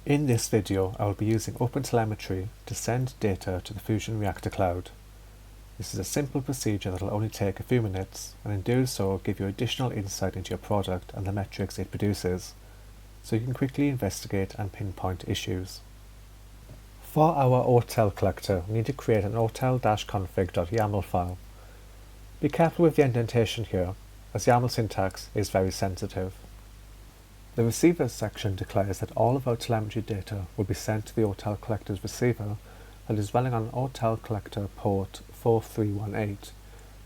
In this video, I will be using OpenTelemetry to send data to the FusionReactor Cloud. This is a simple procedure that will only take a few minutes, and in doing so give you additional insight into your product and the metrics it produces, so you can quickly investigate and pinpoint issues. For our otel-collector, we need to create an otel-config.yaml file. Be careful with the indentation here, as YAML syntax is very sensitive. The Receivers section declares that all of our telemetry data will be sent to the otelcollector's receiver that is running on otelcollector port 4318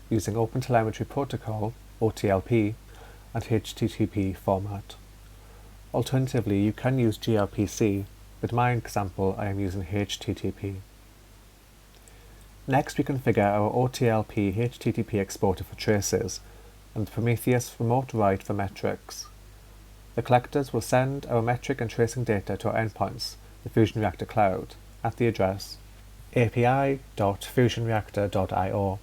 using OpenTelemetry Protocol, OTLP, and HTTP format. Alternatively, you can use gRPC, but in my example I am using HTTP. Next, we configure our OTLPHTTP exporter for traces and the Prometheus remote write for metrics. The collectors will send our metric and tracing data to our endpoints, the FusionReactor Cloud, at the address api.fusionreactor.io.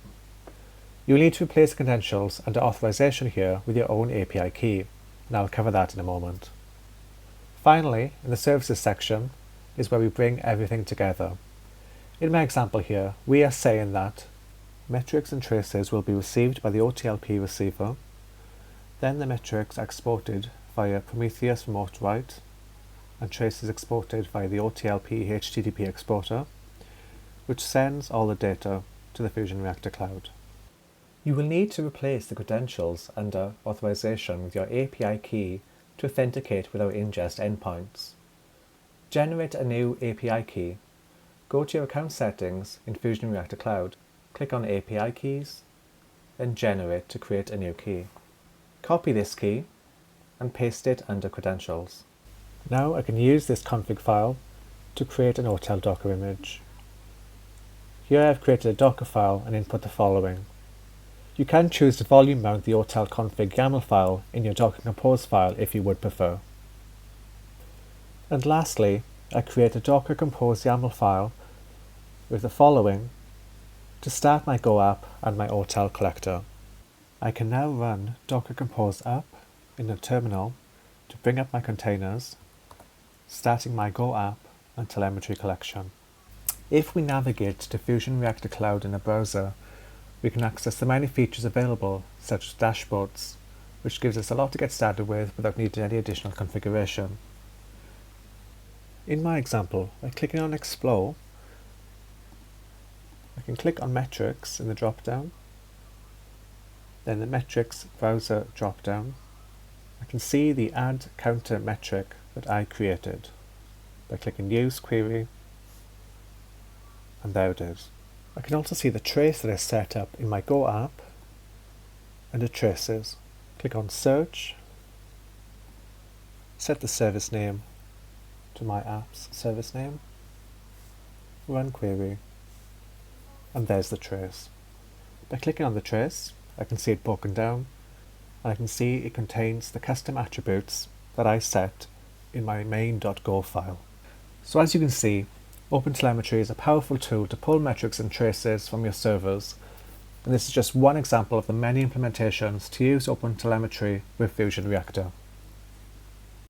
You will need to replace the credentials under Authorization here with your own API key, and I'll cover that in a moment. Finally, in the Services section is where we bring everything together. In my example here, we are saying that metrics and traces will be received by the OTLP receiver, then the metrics are exported via Prometheus remote write, and traces exported via the OTLPHTTP exporter, which sends all the data to the FusionReactor Cloud. You will need to replace the credentials under Authorization with your API key to authenticate with our ingest endpoints. Generate a new API key. Go to your account settings in FusionReactor Cloud, click on API keys, then Generate to create a new key. Copy this key and paste it under credentials. Now I can use this config file to create an OTel Docker image. Here I have created a Docker file and input the following. You can choose to volume mount the otel-config.yaml file in your Docker Compose file if you would prefer. And lastly, I create a Docker Compose YAML file with the following to start my Go app and my OTel collector. I can now run Docker Compose app in the terminal to bring up my containers, starting my Go app and telemetry collection. If we navigate to FusionReactor Cloud in a browser, we can access the many features available, such as dashboards, which gives us a lot to get started with without needing any additional configuration. In my example, by clicking on Explore, I can click on Metrics in the drop-down, then the Metrics browser drop-down. I can see the Add Counter metric that I created by clicking Use Query, and there it is. I can also see the trace that is set up in my Go app and the traces. Click on Search, set the service name to my app's service name, run query, and there's the trace. By clicking on the trace, I can see it broken down, and I can see it contains the custom attributes that I set in my main.go file. So as you can see, OpenTelemetry is a powerful tool to pull metrics and traces from your servers, and this is just one example of the many implementations to use OpenTelemetry with FusionReactor.